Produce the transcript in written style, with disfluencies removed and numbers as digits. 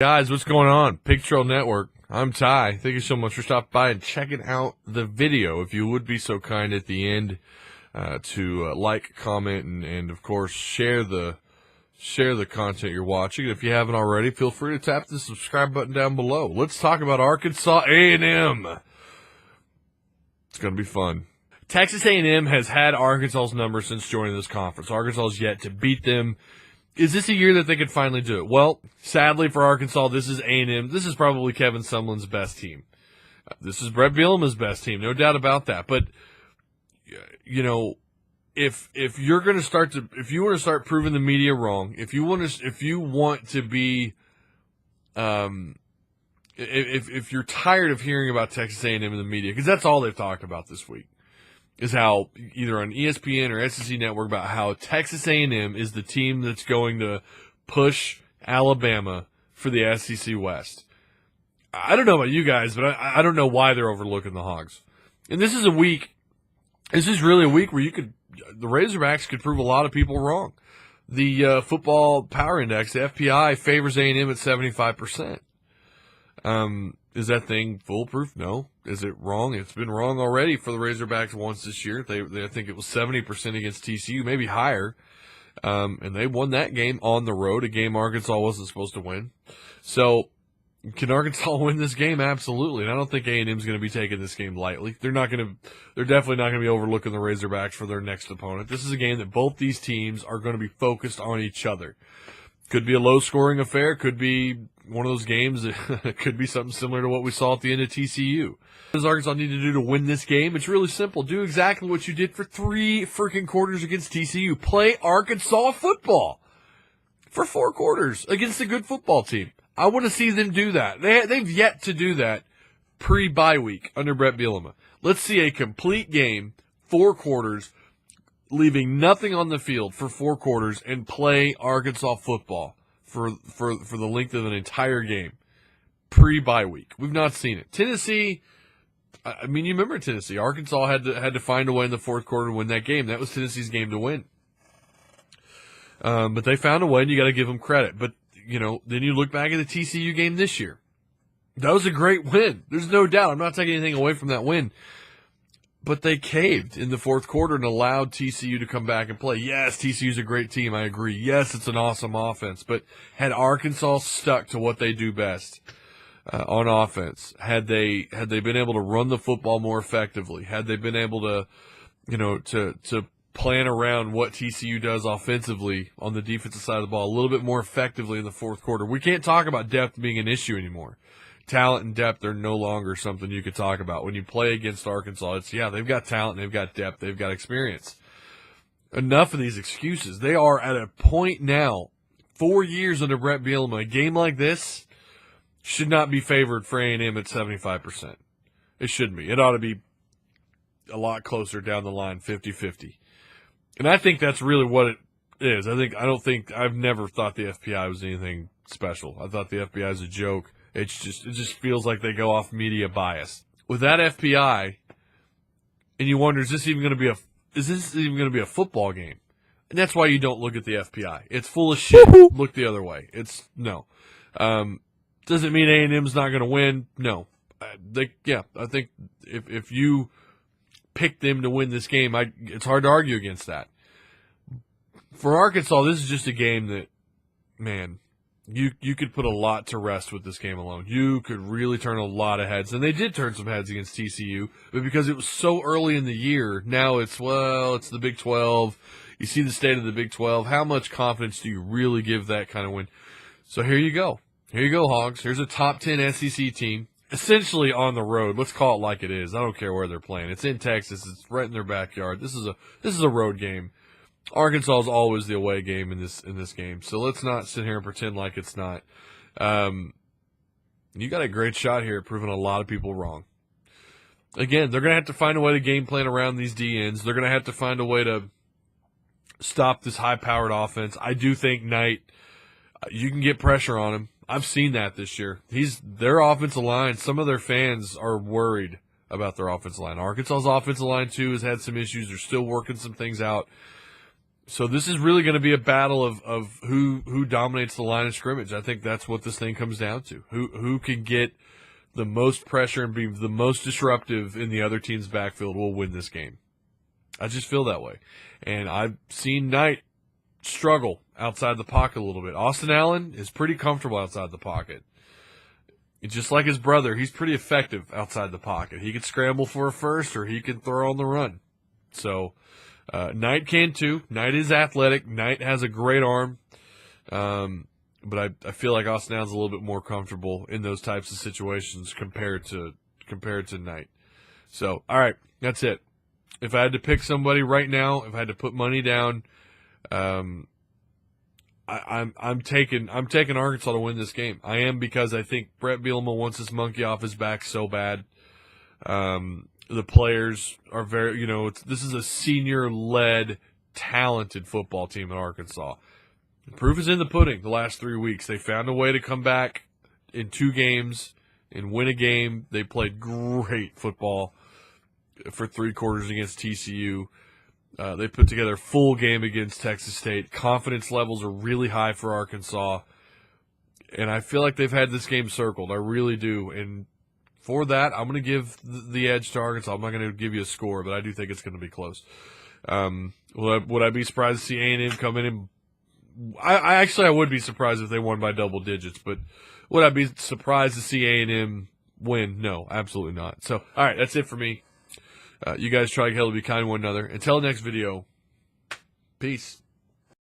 Guys, what's going on? Pig Trail Network. I'm Ty. Thank you so much for stopping by and checking out the video. If you would be so kind at the end to like, comment, and of course share the content you're watching. If you haven't already, feel free to tap the subscribe button down below. Let's talk about Arkansas A&M. It's going to be fun. Texas A&M has had Arkansas's number since joining this conference. Arkansas has yet to beat them. Is this a year that they could finally do it? Well, sadly for Arkansas, this is A&M. This is probably Kevin Sumlin's best team. This is Brett Bielema's best team, no doubt about that. But you know, if you're going to start to, if you want to start proving the media wrong, if you want to be, if you're tired of hearing about Texas A&M in the media, because that's all they've talked about this week, is how either on ESPN or SEC Network about how Texas A&M is the team that's going to push Alabama for the SEC West. I don't know about you guys, but I don't know why they're overlooking the Hogs. And this is really a week where the Razorbacks could prove a lot of people wrong. The Football Power Index, the FPI, favors A&M at 75%. Is that thing foolproof? No. Is it wrong? It's been wrong already for the Razorbacks once this year. I think it was 70% against TCU, maybe higher. And they won that game on the road, a game Arkansas wasn't supposed to win. So, can Arkansas win this game? Absolutely. And I don't think A&M's going to be taking this game lightly. They're definitely not going to be overlooking the Razorbacks for their next opponent. This is a game that both these teams are going to be focused on each other. Could be a low-scoring affair. Could be one of those games that could be something similar to what we saw at the end of TCU. What does Arkansas need to do to win this game? It's really simple. Do exactly what you did for 3 freaking quarters against TCU. Play Arkansas football for 4 quarters against a good football team. I want to see them do that. They've yet to do that pre-bye week under Brett Bielema. Let's see a complete game, 4 quarters, leaving nothing on the field for 4 quarters, and play Arkansas football for the length of an entire game pre-bye week. We've not seen it. Tennessee, I mean, you remember Tennessee. Arkansas had to find a way in the 4th quarter to win that game. That was Tennessee's game to win. But they found a way, and you got to give them credit. But then you look back at the TCU game this year. That was a great win. There's no doubt. I'm not taking anything away from that win. But they caved in the 4th quarter and allowed TCU to come back and play. Yes, TCU's a great team. I agree. Yes, it's an awesome offense. But had Arkansas stuck to what they do best on offense, had they been able to run the football more effectively, had they been able to plan around what TCU does offensively on the defensive side of the ball a little bit more effectively in the 4th quarter, we can't talk about depth being an issue anymore. Talent and depth are no longer something you could talk about. When you play against Arkansas, they've got talent, they've got depth, they've got experience. Enough of these excuses. They are at a point now, 4 years under Brett Bielema, a game like this should not be favored for A&M at 75%. It shouldn't be. It ought to be a lot closer down the line, 50-50. And I think that's really what it is. I've never thought the FPI was anything special. I thought the FBI is a joke. It just feels like they go off media bias. With that FPI, and you wonder, is this even going to be a football game? And that's why you don't look at the FPI. It's full of shit. Look the other way. Does it mean A&M's not going to win? No. I think if you pick them to win this game, it's hard to argue against that. For Arkansas, this is just a game that, man, you could put a lot to rest with this game alone. You could really turn a lot of heads. And they did turn some heads against TCU, but because it was so early in the year, now it's the Big 12. You see the state of the Big 12. How much confidence do you really give that kind of win? So here you go. Here you go, Hogs. Here's a top 10 SEC team, essentially on the road. Let's call it like it is. I don't care where they're playing. It's in Texas. It's right in their backyard. This is a road game. Arkansas is always the away game in this game. So let's not sit here and pretend like it's not. You got a great shot here at proving a lot of people wrong. Again, they're going to have to find a way to game plan around these DNs. They're going to have to find a way to stop this high-powered offense. I do think Knight, you can get pressure on him. I've seen that this year. Their offensive line, some of their fans are worried about their offensive line. Arkansas's offensive line, too, has had some issues. They're still working some things out. So this is really going to be a battle of who dominates the line of scrimmage. I think that's what this thing comes down to. Who can get the most pressure and be the most disruptive in the other team's backfield will win this game. I just feel that way. And I've seen Knight struggle outside the pocket a little bit. Austin Allen is pretty comfortable outside the pocket. Just like his brother, he's pretty effective outside the pocket. He can scramble for a first or he can throw on the run. So Knight can too. Knight is athletic. Knight has a great arm. But I feel like Austin Allen's a little bit more comfortable in those types of situations compared to Knight. So, all right, that's it. If I had to pick somebody right now, if I had to put money down, I'm taking Arkansas to win this game. I am, because I think Brett Bielema wants this monkey off his back so bad. The players are very, this is a senior-led, talented football team in Arkansas. The proof is in the pudding the last 3 weeks. They found a way to come back in 2 games and win a game. They played great football for 3 quarters against TCU. They put together a full game against Texas State. Confidence levels are really high for Arkansas. And I feel like they've had this game circled. I really do. And for that, I'm going to give the edge to Arkansas. I'm not going to give you a score, but I do think it's going to be close. Would I be surprised to see A&M come in and I would be surprised if they won by double digits, but would I be surprised to see A&M win? No, absolutely not. So, all right, that's it for me. You guys try hell to be kind to one another. Until the next video, peace.